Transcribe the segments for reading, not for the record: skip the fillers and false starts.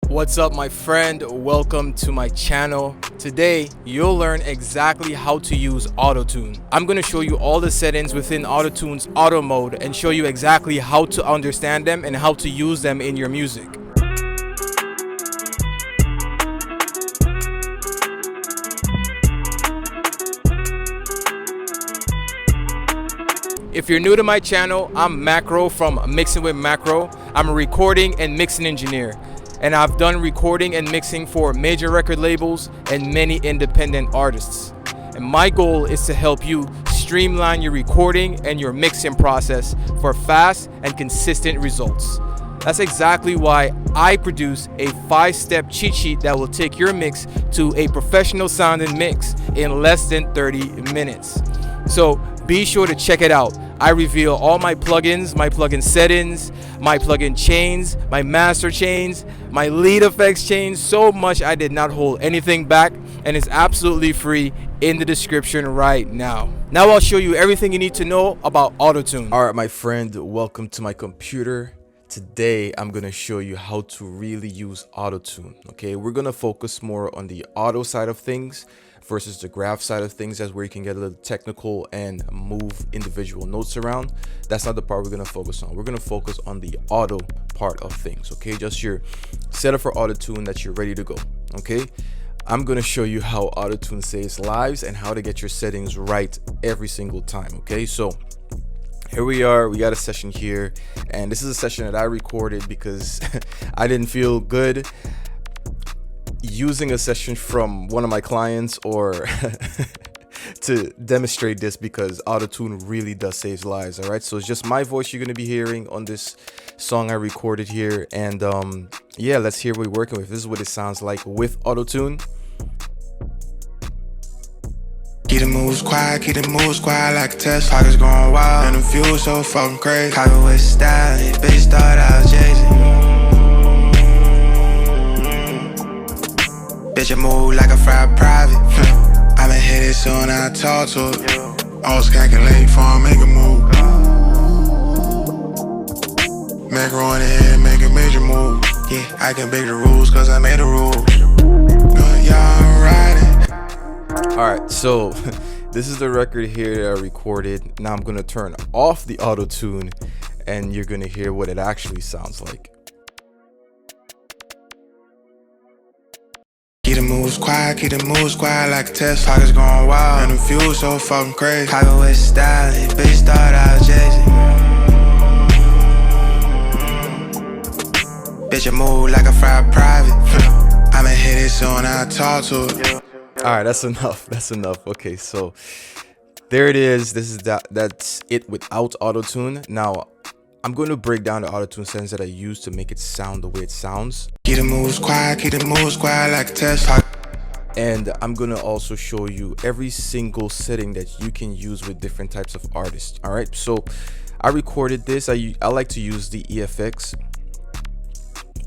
What's up, my friend? Welcome to my channel. Today you'll learn exactly how to use Autotune. I'm going to show you all the settings within Autotune's auto mode and show you exactly how to understand them and how to use them in your music. If you're new to my channel, I'm Macro from Mixing with Macro. I'm a recording and mixing engineer, and I've done recording and mixing for major record labels and many independent artists. And my goal is to help you streamline your recording and your mixing process for fast and consistent results. That's exactly why I produce a 5-step cheat sheet that will take your mix to a professional sounding mix in less than 30 minutes. So be sure to check it out. I reveal all my plugins, my plugin settings, my plugin chains, my master chains, my lead effects chains. So much I did not hold anything back, and it's absolutely free in the description right now. Now I'll show you everything you need to know about Autotune. All right, my friend, welcome to my computer. Today I'm gonna show you how to really use Autotune. Okay, we're gonna focus more on the auto side of things versus the graph side of things. That's where you can get a little technical and move individual notes around. That's not the part we're gonna focus on. We're gonna focus on the auto part of things. Okay, just your setup for Autotune that you're ready to go. Okay, I'm gonna show you how Autotune saves lives and how to get your settings right every single time. Okay, so here we are. We got a session here, and this is a session that I recorded because I didn't feel good using a session from one of my clients or to demonstrate this, because Autotune really does save lives. All right, so it's just my voice you're going to be hearing on this song I recorded here, and yeah, let's hear what we're working with. This is what it sounds like with Autotune. Keep the moves quiet like a test. Pockets going wild, and the fuel so fucking crazy. Copy with style, bitch start out JACE. Bitch, I move like a fried private. I been hit it soon, I talk to it. Always calculate before I make a move. Macro in the head, make a major move. Yeah, I can break the rules cause I made the rules. Y'all riding. Alright, so this is the record here that I recorded. Now I'm gonna turn off the Autotune and you're gonna hear what it actually sounds like. Keep the moves quiet like a test. Pockets going wild, and the fuel so fucking crazy. Copy with style, bitch start out JACE. Bitch, I move like a fried private. I been hit it soon, I talk to it. All right, that's enough. Okay, so there it is. That's it without Autotune. Now I'm going to break down the Autotune settings that I use to make it sound the way it sounds. Keep the moves quiet like a test. And I'm going to also show you every single setting that you can use with different types of artists. All right, so I recorded this. I like to use the EFX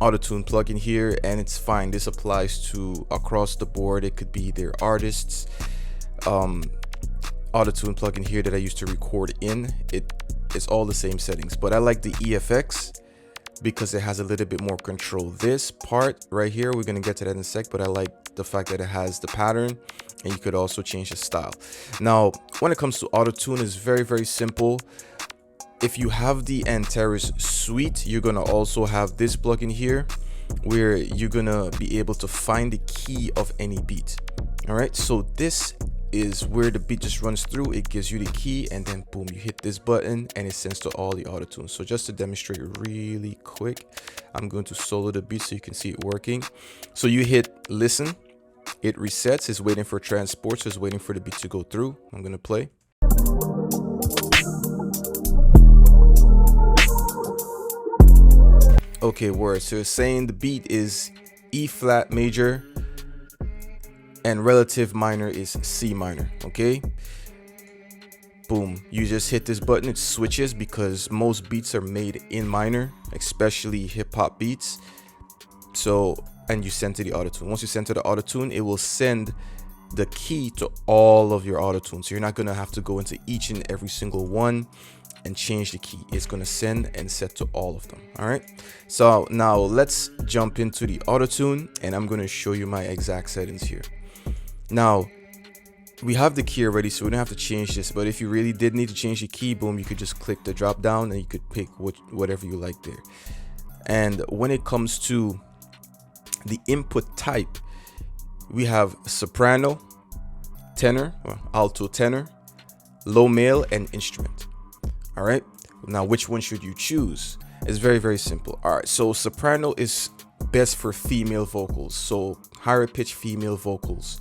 Autotune plugin here, and it's fine. This applies to across the board. It could be their artists. Autotune plugin here that I used to record in, it's all the same settings, but I like the EFX because it has a little bit more control. This part right here, we're gonna get to that in a sec, but I like the fact that it has the pattern and you could also change the style. Now when it comes to Autotune, it's very, very simple. If you have the Antares suite, you're gonna also have this plugin here where you're gonna be able to find the key of any beat. All right, so this is where the beat just runs through. It gives you the key, and then boom, you hit this button and it sends to all the Autotune. So just to demonstrate really quick, I'm going to solo the beat so you can see it working. So you hit listen, it resets, it's waiting for transport, so it's waiting for the beat to go through. I'm gonna play. Okay, word. So it's saying the beat is E flat major and relative minor is C minor. Okay, boom, you just hit this button, it switches, because most beats are made in minor, especially hip-hop beats. So, and you send to the Autotune. Once you send to the Autotune, it will send the key to all of your Autotune, so you're not gonna have to go into each and every single one and change the key. It's going to send and set to all of them. All right, so now let's jump into the Autotune, and I'm going to show you my exact settings here. Now we have the key already, so we don't have to change this, but if you really did need to change the key, boom, you could just click the drop down and you could pick whatever you like there. And when it comes to the input type, we have soprano, tenor, or alto tenor, low male, and instrument. All right, now which one should you choose? It's very, very simple. All right, so soprano is best for female vocals, so higher pitch female vocals.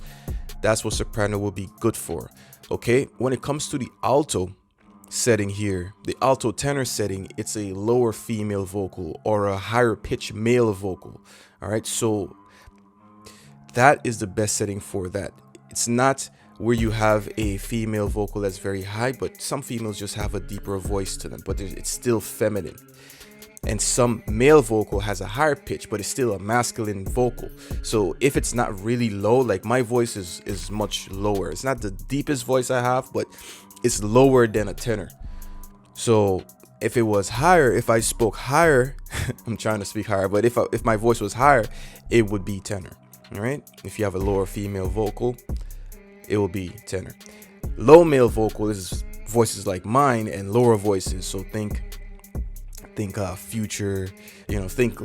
That's what soprano will be good for. Okay, when it comes to the alto setting here, the alto tenor setting, it's a lower female vocal or a higher pitch male vocal. All right, so that is the best setting for that. It's not where you have a female vocal that's very high, but some females just have a deeper voice to them, but it's still feminine. And some male vocal has a higher pitch, but it's still a masculine vocal. So if it's not really low, like my voice is much lower. It's not the deepest voice I have, but it's lower than a tenor. So if it was higher, if I spoke higher, I'm trying to speak higher, but if my voice was higher, it would be tenor. All right, if you have a lower female vocal, it will be tenor. Low male vocal is voices like mine and lower voices. So think Future, you know, think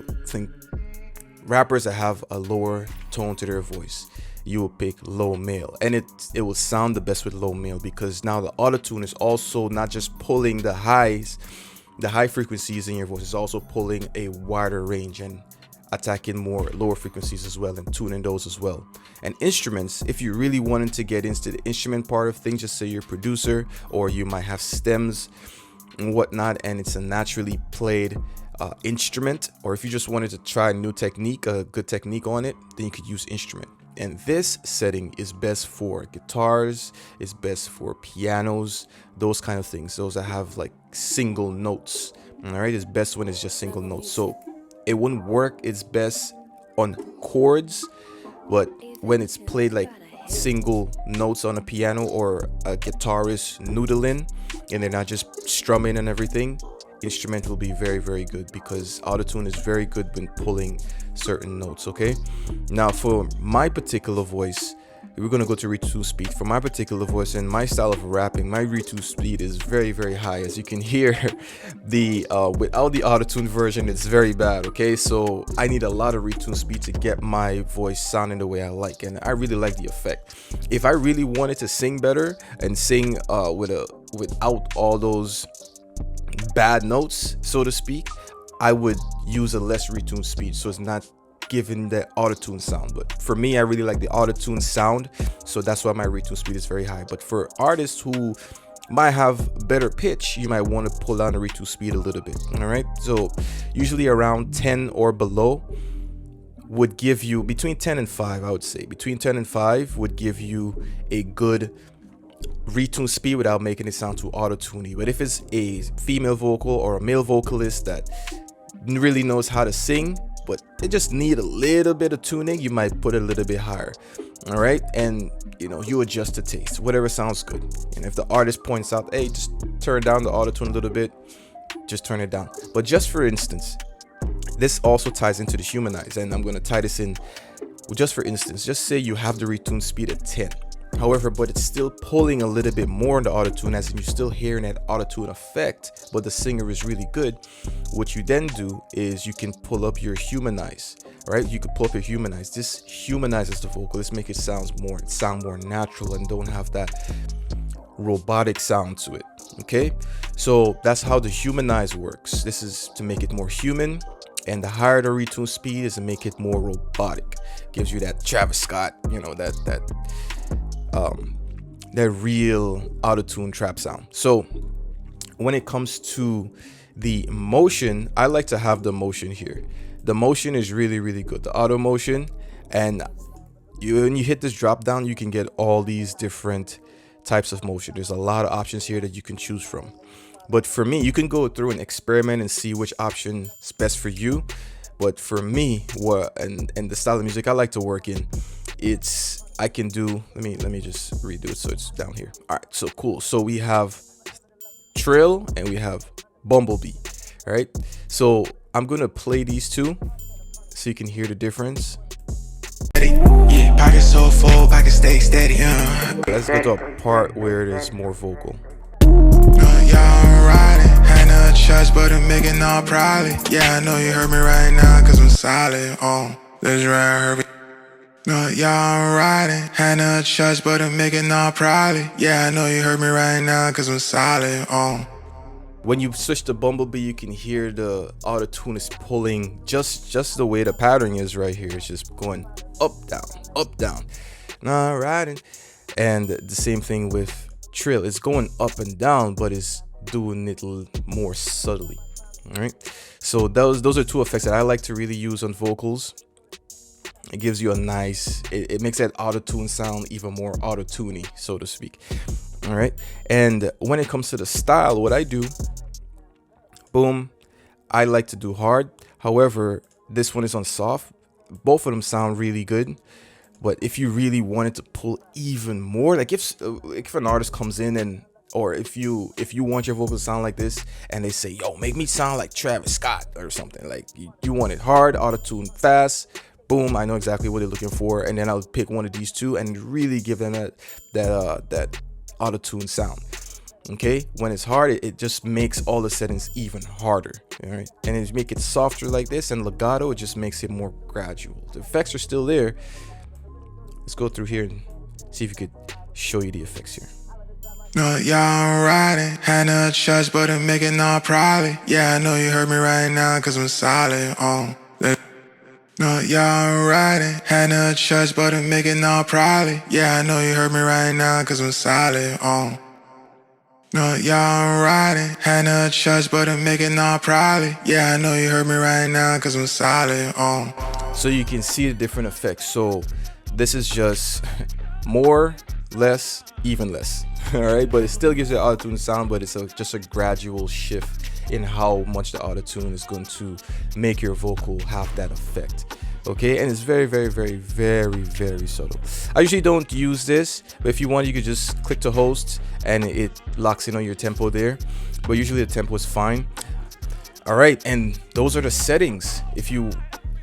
rappers that have a lower tone to their voice. You will pick low male, and it will sound the best with low male, because now the Autotune is also not just pulling the high frequencies in your voice, it's also pulling a wider range and attacking more lower frequencies as well, and tuning those as well. And instruments, if you really wanted to get into the instrument part of things, just say you're a producer, or you might have stems and whatnot, and it's a naturally played instrument, or if you just wanted to try a new technique, a good technique on it, then you could use instrument. And this setting is best for guitars, it's best for pianos, those kind of things, those that have like single notes. All right, it's best when it's just single notes. So it wouldn't work its best on chords, but when it's played like single notes on a piano or a guitarist noodling and they're not just strumming and everything, instrument will be very, very good, because Autotune is very good when pulling certain notes. Okay, now for my particular voice, we're going to go to Retune Speed. For my particular voice and my style of rapping, my Retune Speed is very, very high. As you can hear, without the Autotune version, it's very bad. Okay, so I need a lot of Retune Speed to get my voice sounding the way I like, and I really like the effect. If I really wanted to sing better and sing without all those bad notes, so to speak, I would use a less Retune Speed, so it's not giving the Autotune sound. But for me, I really like the Autotune sound, so that's why my Retune Speed is very high. But for artists who might have better pitch, you might want to pull down the Retune Speed a little bit. All right, so usually around 10 or below would give you, between 10 and 5, I would say between 10 and 5 would give you a good Retune Speed without making it sound too auto-tuney. But if it's a female vocal or a male vocalist that really knows how to sing, but they just need a little bit of tuning, you might put it a little bit higher. All right, and you know, you adjust the taste, whatever sounds good. And if the artist points out, hey, just turn down the auto-tune a little bit, just turn it down. But just for instance, this also ties into the humanize, and I'm going to tie this in. Just for instance, just say you have the Retune Speed at 10. However, but it's still pulling a little bit more in the auto-tune, as in you're still hearing that auto-tune effect, but the singer is really good. What you then do is you can pull up your humanize. Right, you could pull up your humanize. This humanizes the vocal. Let's make it sound more natural and don't have that robotic sound to it. Okay, so that's how the humanize works. This is to make it more human, and the higher the Retune Speed is to make it more robotic. Gives you that Travis Scott, you know, that real auto-tune trap sound. So when it comes to the motion, I like to have the motion here. The motion is really, really good, the auto motion. And when you hit this drop down, you can get all these different types of motion. There's a lot of options here that you can choose from. But for me, you can go through and experiment and see which option is best for you. But for me, and the style of music I like to work in, I can do, let me just redo it so it's down here. All right, so cool. So we have Trill and we have Bumblebee. All right, so I'm gonna play these two so you can hear the difference. Yeah, pocket so full, pocket stay steady. Let's go to a part where it is more vocal. Y'all riding, had no choice but to make it all probably. Yeah, I know you heard me right now, cause I'm solid. Let's ride, Herbo. No, y'all riding, had no choice but to make it all probably. Yeah, I know you heard me right now, cause I'm solid. When you switch to Bumblebee, you can hear the auto-tune is pulling just the way the pattern is right here. It's just going up, down. Nah, riding. And the same thing with Trill. It's going up and down, but it's doing it more subtly. All right. So those are two effects that I like to really use on vocals. It gives you a nice, it makes that auto-tune sound even more auto-tuney, so to speak. All right. And when it comes to the style, what I do, boom, I like to do hard. However, this one is on soft. Both of them sound really good. But if you really wanted to pull even more, like if an artist comes in and, or if you want your vocal to sound like this and they say, yo, make me sound like Travis Scott or something, like you want it hard, auto-tune fast, boom, I know exactly what they're looking for. And then I'll pick one of these two and really give them that auto-tune sound. Okay, when it's hard, it just makes all the settings even harder. All right, and if you make it softer like this and legato, it just makes it more gradual. The effects are still there. Let's go through here and see if we could show you the effects here. No, y'all riding, had no choice but to make it all probably. Yeah, I know you heard me right now, cause I'm solid. No, y'all riding, had no choice but to make it all probably. Yeah, I know you heard me right now, cause I'm solid. No, y'all riding, had no choice but to make it all probably. Yeah, I know you heard me right now, cause I'm solid. So you can see the different effects. So this is just more, less, even less. All right, but it still gives you an auto-tune sound, but it's just a gradual shift in how much the auto-tune is going to make your vocal have that effect. Okay, and it's very, very, very, very, very subtle. I usually don't use this, but if you want, you could just click to host and it locks in on your tempo there. But usually the tempo is fine. All right, and those are the settings.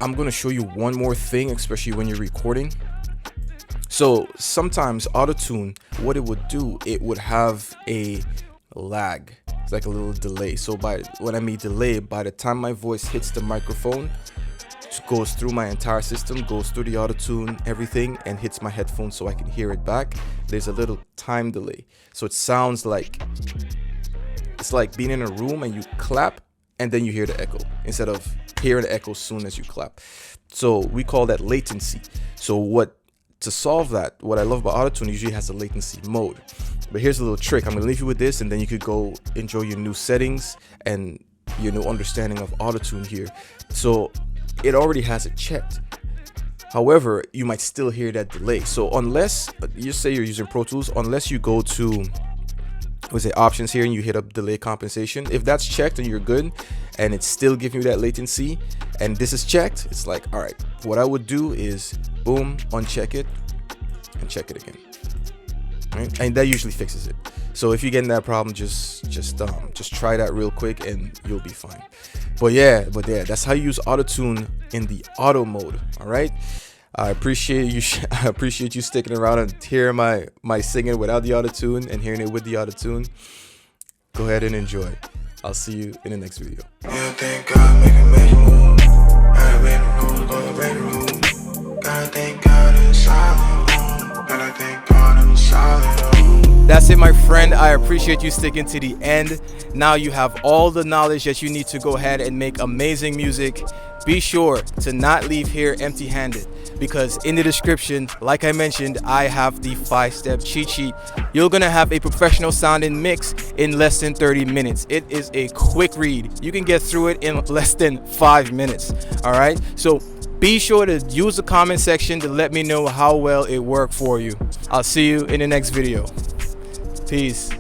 I'm going to show you one more thing, especially when you're recording. So sometimes auto-tune, what it would do, it would have a lag. It's like a little delay. So when I mean delay, by the time my voice hits the microphone, it goes through my entire system, goes through the auto-tune, everything, and hits my headphones so I can hear it back. There's a little time delay. So it sounds like, it's like being in a room and you clap and then you hear the echo instead of hearing the echo as soon as you clap. So we call that latency. So to solve that, what I love about auto-tune, usually has a latency mode. But here's a little trick. I'm gonna leave you with this and then you could go enjoy your new settings and your new understanding of auto-tune here. So it already has it checked. However, you might still hear that delay. So unless you say you're using Pro Tools, unless you go to options here and you hit up delay compensation, if that's checked and you're good and it's still giving you that latency and this is checked, it's like, all right, what I would do is boom, uncheck it and check it again. Right? And that usually fixes it. So if you're getting that problem, just try that real quick and you'll be fine. But yeah, that's how you use auto-tune in the auto mode. All right, I appreciate you. I appreciate you sticking around and hearing my singing without the auto-tune and hearing it with the auto-tune. Go ahead and enjoy. I'll see you in the next video. Yeah, thank God, make a major move. I made a move, gonna break the rule. God, thank God it's silent. God, I thank God I'm solid. That's it, my friend. I appreciate you sticking to the end. Now you have all the knowledge that you need to go ahead and make amazing music. Be sure to not leave here empty-handed, because in the description, like I mentioned, I have the 5-step cheat sheet. You're gonna have a professional sounding mix in less than 30 minutes. It is a quick read. You can get through it in less than 5 minutes. All right, so be sure to use the comment section to let me know how well it worked for you. I'll see you in the next video. Peace.